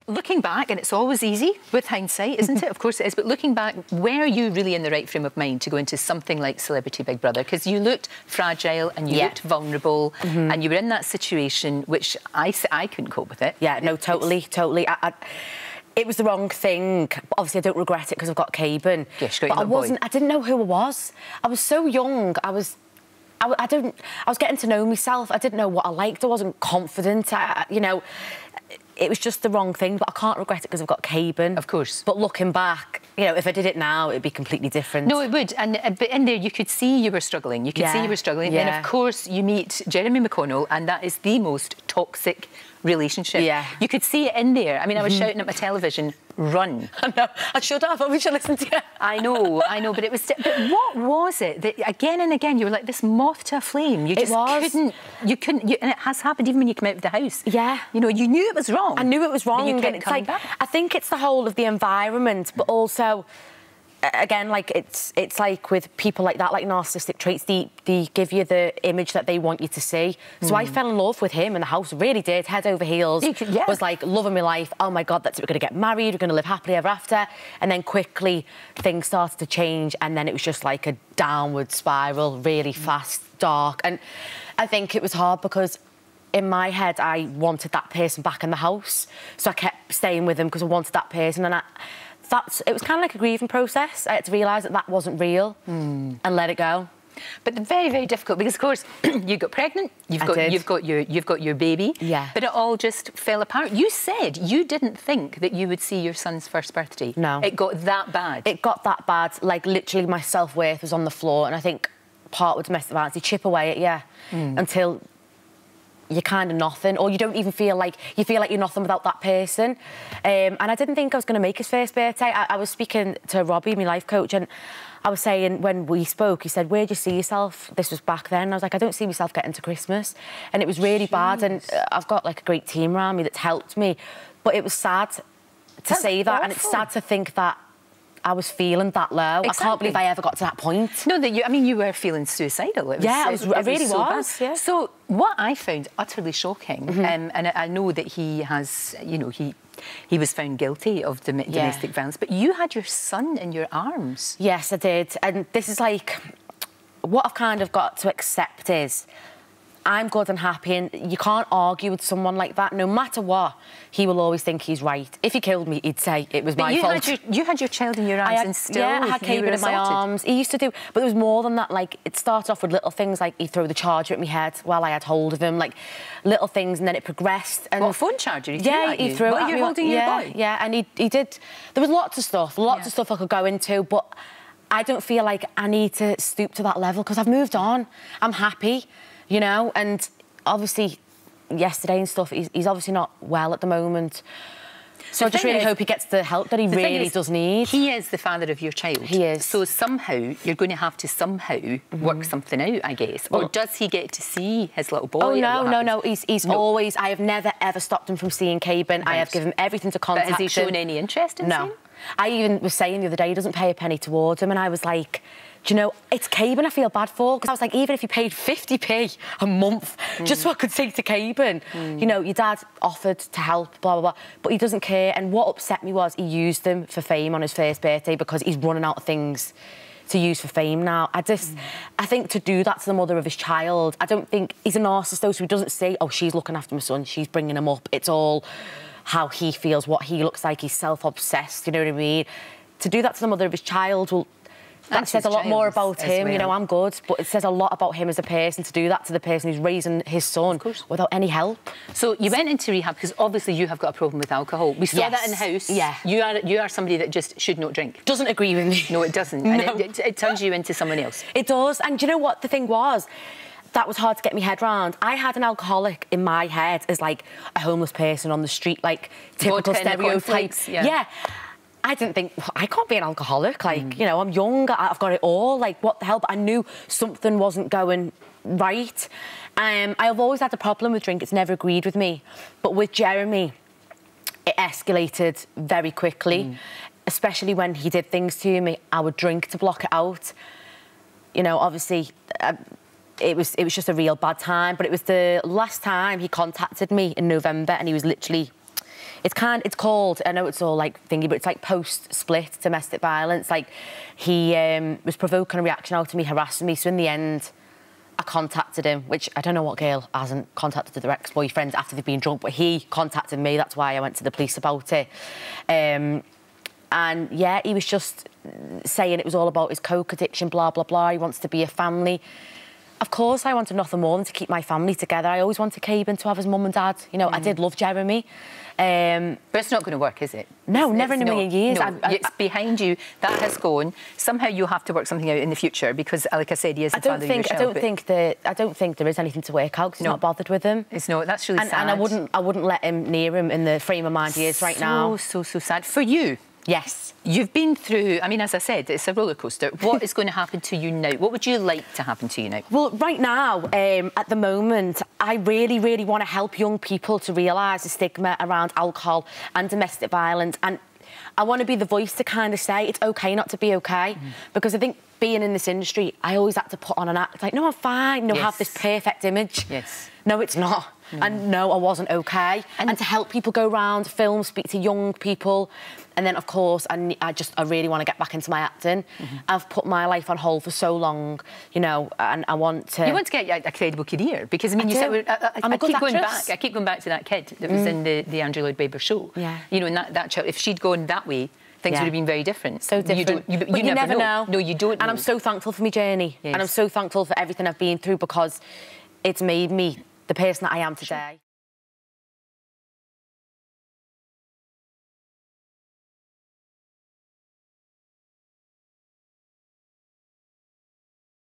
Looking back, and it's always easy with hindsight, isn't it? Of course it is. But looking back, were you really in the right frame of mind to go into something like Celebrity Big Brother? Because you looked fragile and you looked vulnerable, and you were in that situation, which I couldn't cope with it. Yeah, no, totally. It was the wrong thing. Obviously, I don't regret it because I've got Caban. Yes, but I didn't know who I was. I was so young. I was getting to know myself. I didn't know what I liked. I wasn't confident. You know, it was just the wrong thing. But I can't regret it because I've got Caban. Of course. But looking back, you know, if I did it now, it'd be completely different. No, it would. But in there, you could see you were struggling. You could see you were struggling. Yeah. Then, of course, you meet Jeremy McConnell, and that is the most toxic relationship. Yeah. You could see it in there. I mean, I was shouting at my television, run. I know. I should have. I wish I listened to you. I know. But it was... But what was it that, again and again, you were like this moth to a flame? You just couldn't... and it has happened even when you come out of the house. Yeah. You know, you knew it was wrong. I knew it was wrong. But you couldn't come back. I think it's the whole of the environment, but also... Again, like it's like with people like that, like narcissistic traits, they give you the image that they want you to see. So I fell in love with him in the house, really did, head over heels. Was like loving my life. Oh my God, that's it, we're going to get married, we're going to live happily ever after. And then quickly things started to change, and then it was just like a downward spiral, really fast, dark. And I think it was hard because in my head, I wanted that person back in the house. So I kept staying with him because I wanted that person, and it was kind of like a grieving process. I had to realise that that wasn't real and let it go. But very, very difficult because, of course, you got pregnant. You've got your baby. Yeah. But it all just fell apart. You said you didn't think that you would see your son's first birthday. No. It got that bad. It got that bad. Like literally, my self-worth was on the floor, and I think part with domestic violence, you chip away at you until you're kind of nothing, or you don't even feel like you're nothing without that person. And I didn't think I was going to make his first birthday. I was speaking to Robbie, my life coach, and I was saying, when we spoke, he said, where do you see yourself? This was back then. I was like, I don't see myself getting to Christmas. And it was really bad, and I've got like a great team around me that's helped me. But it was sad to say that, and it's sad to think that I was feeling that low. Exactly. I can't believe I ever got to that point. No, you were feeling suicidal. It was, I really was. Yeah. So what I found utterly shocking, and I know that he has, you know, he was found guilty of domestic violence, but you had your son in your arms. Yes, I did. And this is like, what I've kind of got to accept is, I'm good and happy, and you can't argue with someone like that. No matter what, he will always think he's right. If he killed me, he'd say it was my fault. You had your child in your arms and still... Yeah, I had Caban in my arms. He used to do... But there was more than that. Like, it started off with little things, like he'd throw the charger at my head while I had hold of him, like, little things, and then it progressed. And what, a phone charger? He threw it at me. You're holding your boy? Yeah, and he did... There was lots of stuff I could go into, but I don't feel like I need to stoop to that level because I've moved on. I'm happy, you know, and... Obviously, yesterday and stuff, he's obviously not well at the moment. So I just really hope he gets the help that he really does need. He is the father of your child. He is. So somehow, you're going to have to work something out, I guess. Or does he get to see his little boy? Oh, no. He's always... I have never, ever stopped him from seeing Caban. Right. I have given him everything to contact him. But has he shown any interest in seeing? I even was saying the other day, he doesn't pay a penny towards him, and I was like... Do you know, it's Caban I feel bad for. Because I was like, even if you paid 50p a month just so I could take to Caban, you know, your dad offered to help, blah, blah, blah, but he doesn't care. And what upset me was he used them for fame on his first birthday because he's running out of things to use for fame now. I think to do that to the mother of his child, I don't think... He's a narcissist, though, so he doesn't say, oh, she's looking after my son, she's bringing him up. It's all how he feels, what he looks like. He's self-obsessed, you know what I mean? To do that to the mother of his child, well... That says a lot more about him. You know, I'm good, but it says a lot about him as a person to do that to the person who's raising his son without any help. So you went into rehab because obviously you have got a problem with alcohol. We saw that in the house. Yeah. You are somebody that just should not drink. Doesn't agree with me. No, it doesn't. And it turns you into someone else. It does. And do you know what the thing was? That was hard to get my head round. I had an alcoholic in my head as like a homeless person on the street, like typical stereotypes. Yeah. I didn't think, well, I can't be an alcoholic. Like, you know, I'm young, I've got it all. Like, what the hell? But I knew something wasn't going right. I've always had a problem with drink. It's never agreed with me. But with Jeremy, it escalated very quickly, especially when he did things to me. I would drink to block it out. You know, obviously, it was just a real bad time. But it was the last time he contacted me in November, and he was literally... It's called, I know it's all like thingy, but it's like post-split domestic violence. Like, he was provoking a reaction out of me, harassing me, so in the end, I contacted him, which I don't know what girl hasn't contacted their ex-boyfriend after they've been drunk, but he contacted me. That's why I went to the police about it. And yeah, he was just saying it was all about his coke addiction, blah, blah, blah. He wants to be a family. Of course, I wanted nothing more than to keep my family together. I always wanted Caban to have his mum and dad. You know, I did love Jeremy. But it's not going to work, is it? No, never in a million years. No, it's behind you. That has gone. Somehow you have to work something out in the future because, like I said, he is the father of your child. I don't think there is anything to work out because he's not bothered with him. It's not. That's really sad. And I wouldn't let him near him in the frame of mind he is right now. So sad. For you? Yes. You've been through, I mean, as I said, it's a roller coaster. What is going to happen to you now? What would you like to happen to you now? Well, right now, at the moment, I really, really want to help young people to realise the stigma around alcohol and domestic violence. And I want to be the voice to kind of say it's OK not to be OK. Because I think being in this industry, I always had to put on an act. Like, no, I'm fine. No, have this perfect image. Yes. No, it's not. And no, I wasn't OK. And to help people go round, film, speak to young people. And then, of course, I really want to get back into my acting. I've put my life on hold for so long, you know, and I want to... You want to get a credible career? Because, I mean, I keep going back to that kid that was in the Andrew Lloyd Webber show. Yeah. You know, and that child, if she'd gone that way, things would have been very different. So different. You never know. No, you don't know. And I'm so thankful for my journey. Yes. And I'm so thankful for everything I've been through because it's made me the person that I am today.